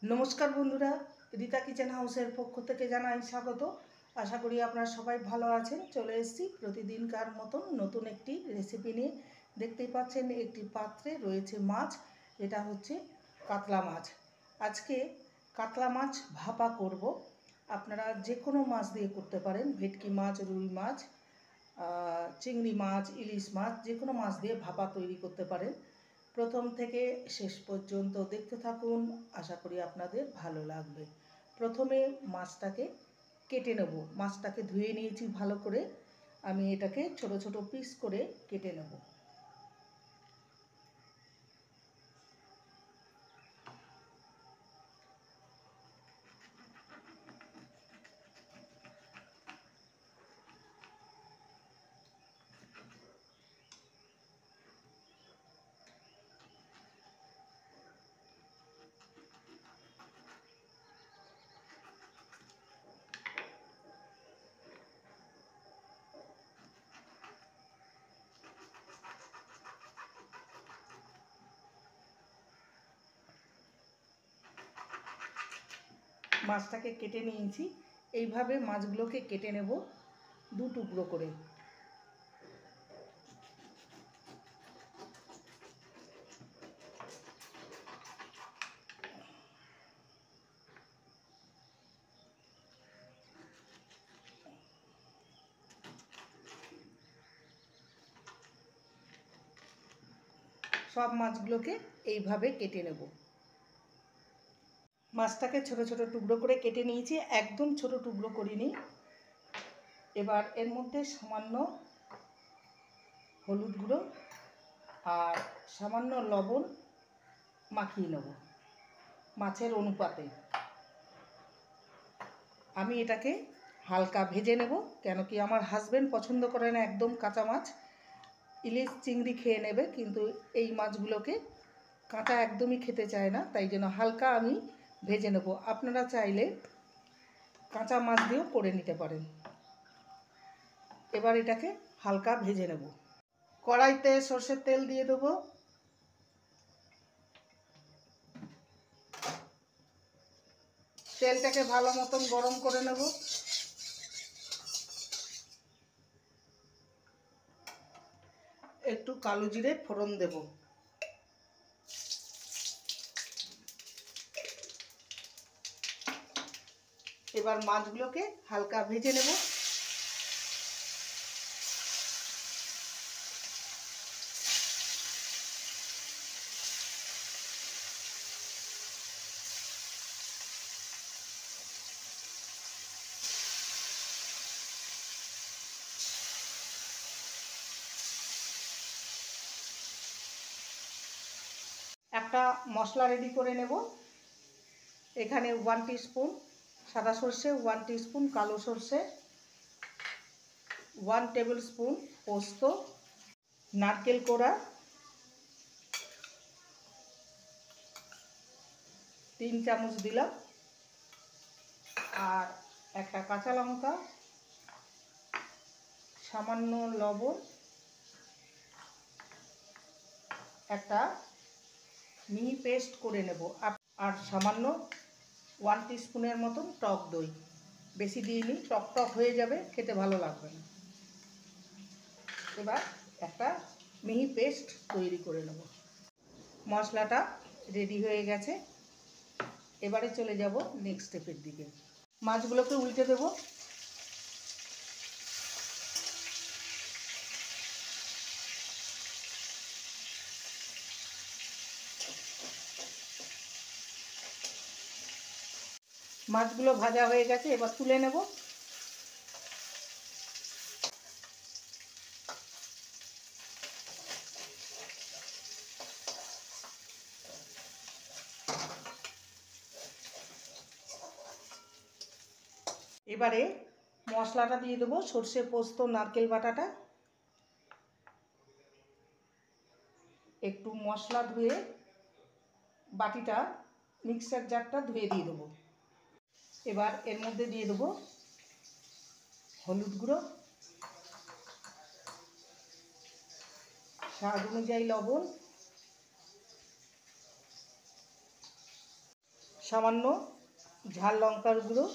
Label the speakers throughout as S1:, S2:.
S1: नमस्कार बंधुरा रीता किचेन हाउसের পক্ষ থেকে জানাই স্বাগত। আশা করি আপনারা সবাই ভালো আছেন। চলে এসেছি প্রতিদিনকার মতন নতুন একটি রেসিপি নিয়ে। দেখতেই পাচ্ছেন একটি পাত্রে রয়েছে মাছ, এটা হচ্ছে কাতলা মাছ। আজকে কাতলা মাছ ভাপা করব। আপনারা যে কোনো মাছ দিয়ে করতে পারেন, ভেটকি মাছ, রুই মাছ, চিংড়ি মাছ, ইলিশ মাছ, যে কোনো মাছ দিয়ে ভাপা তৈরি করতে পারেন। প্রথম থেকে শেষ পর্যন্ত দেখতে থাকুন, আশা করি আপনাদের ভালো লাগবে। প্রথমে মাছটাকে কেটে নেব। মাছটাকে ধুয়ে নিয়েছি ভালো করে, আমি এটাকে ছোট ছোট পিস করে কেটে নেব। মাছটাকে কেটে নিয়েছি, এইভাবে মাছগুলোকে কেটে নেব দু টুকরো করে। সব মাছগুলোকে এইভাবে কেটে নেব। মাছটাকে ছোট ছোট টুকরো করে কেটে নিয়েছি, একদম ছোট টুকরো করিনি। এবার এর মধ্যে সামান্য হলুদ গুঁড়ো আর সামান্য লবণ মাখিয়ে নেব মাছের অনুপাতে। আমি এটাকে হালকা ভেজে নেব, কেন কি আমার হাজবেন্ড পছন্দ করে না একদম কাঁচা মাছ। ইলিশ চিংড়ি খেয়ে নেবে, কিন্তু এই মাছগুলোকে কাঁচা একদমই খেতে চায় না, তাই জন্য হালকা আমি ভেজে নেব। আপনারা চাইলে কাঁচা মাছ দিয়েও করে নিতে পারেন। এবার এটাকে হালকা ভেজে নেব। কড়াইতে সরষের তেল দিয়ে দেবো। তেলটাকে ভালো মতন গরম করে নেব। একটু কালো জিরে ফোড়ন দেব। এবার মাছগুলোকে হালকা ভেজে নেব। একটা মশলা রেডি করে নেব। এখানে 1 টিস্পুন সাদা সর্ষে, 1 টিস্পুন কালো সর্ষে, 1 টেবিল স্পুন পোস্ত, নারকেল কোড়া 3 চামচ দিলাম, আর একটা কাঁচা লঙ্কা, সামান্য লবণ, একটা মিহি পেস্ট করে নেব, আর সামান্য 1 টিস্পুনের মতন টক দই। বেশি দিইনি, টক টক হয়ে যাবে, খেতে ভালো লাগবে না। এবার একটা মিহি পেস্ট তৈরি করে নেব। মশলাটা রেডি হয়ে গেছে, এবারে চলে যাব নেক্সট স্টেপের দিকে। মাছগুলোকে উল্টে দেব। মাছগুলো ভাজা হয়ে গেছে, এবার তুলে নেব। এবারে মশলাটা দিয়ে দেবো, সর্ষে পোস্ত নারকেল বাটাটা। একটু মশলা ধুয়ে বাটিটা মিক্সার জারটা ধুয়ে দিয়ে দেবো। এবার এর মধ্যে দিয়ে দেবো হলুদ গুঁড়ো, স্বাদ অনুযায়ী লবণ, সামান্য ঝাল লঙ্কার গুঁড়ো,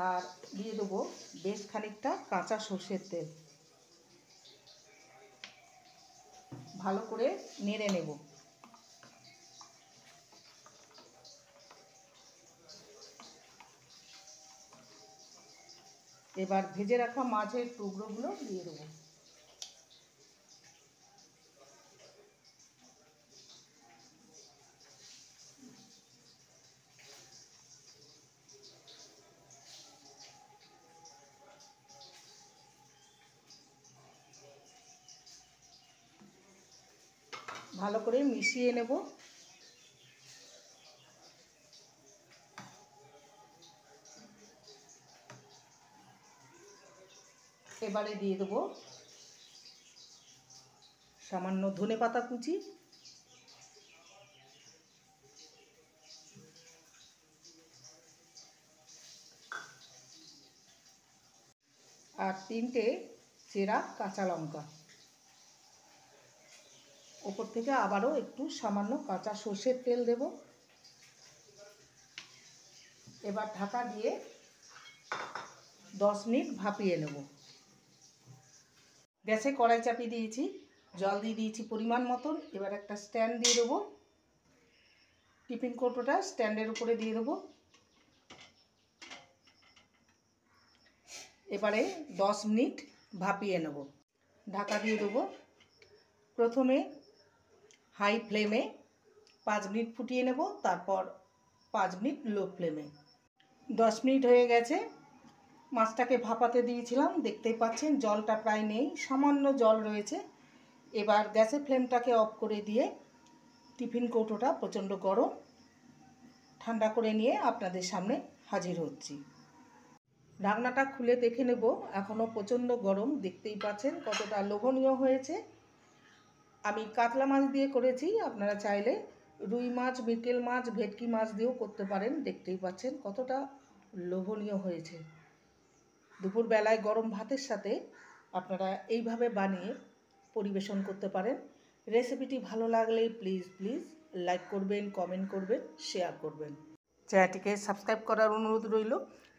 S1: আর দিয়ে দেবো বেশ খানিকটা কাঁচা সর্ষের তেল। ভালো করে নেড়ে নেব। এবার ভেজে রাখা মাছের টুকরোগুলো দিয়ে দেবো। ভালো করে মিশিয়ে নেব। এবারে দিয়ে দেবো সামান্য ধনেপাতা কুচি, আর 3টে চেরা কাঁচা লঙ্কা। ওপর থেকে আবারও একটু সামান্য কাঁচা সর্ষের তেল দেব। এবার ঢাকা দিয়ে 10 মিনিট ভাপিয়ে নেব। গ্যাসে কড়াই চাপিয়ে দিয়েছি, জল দিয়ে দিয়েছি পরিমাণ মতন। এবার একটা স্ট্যান্ড দিয়ে দেবো। টিফিন কৌটোটা স্ট্যান্ডের উপরে দিয়ে দেবো। এবারে 10 মিনিট ভাপিয়ে নেব। ঢাকা দিয়ে দেবো। প্রথমে হাই ফ্লেমে 5 মিনিট ফুটিয়ে নেব, তারপর 5 মিনিট লো ফ্লেমে। 10 মিনিট হয়ে গেছে। মাছটাকে ভাপাতে দিয়েছিলাম, দেখতেই পাচ্ছেন জলটা প্রায় নেই, সামান্য জল রয়েছে। এবার গ্যাসের ফ্লেমটাকে অফ করে দিয়ে টিফিন কৌটোটা প্রচণ্ড গরম, ঠান্ডা করে নিয়ে আপনাদের সামনে হাজির হচ্ছি। ঢাকনাটা খুলে দেখে নেব, এখনও প্রচণ্ড গরম, দেখতেই পাচ্ছেন কতটা লোভনীয় হয়েছে। আমি কাতলা মাছ দিয়ে করেছি, আপনারা চাইলে রুই মাছ, মৃগেল মাছ, ভেটকি মাছ দিয়েও করতে পারেন। দেখতেই পাচ্ছেন কতটা লোভনীয় হয়েছে। দুপুরবেলায় গরম ভাতের সাথে আপনারা এইভাবে বানিয়ে পরিবেশন করতে পারেন। রেসিপিটি ভালো লাগলে প্লিজ লাইক করবেন, কমেন্ট করবেন, শেয়ার করবেন। চ্যানেলটিকে সাবস্ক্রাইব করার অনুরোধ রইল।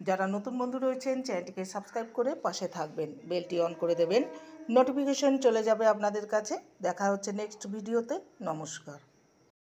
S1: যারা নতুন বন্ধু রয়েছেন চ্যানেলটিকে সাবস্ক্রাইব করে পাশে থাকবেন, বেলটি অন করে দেবেন, নোটিফিকেশন চলে যাবে আপনাদের কাছে। দেখা হচ্ছে নেক্সট ভিডিওতে। নমস্কার।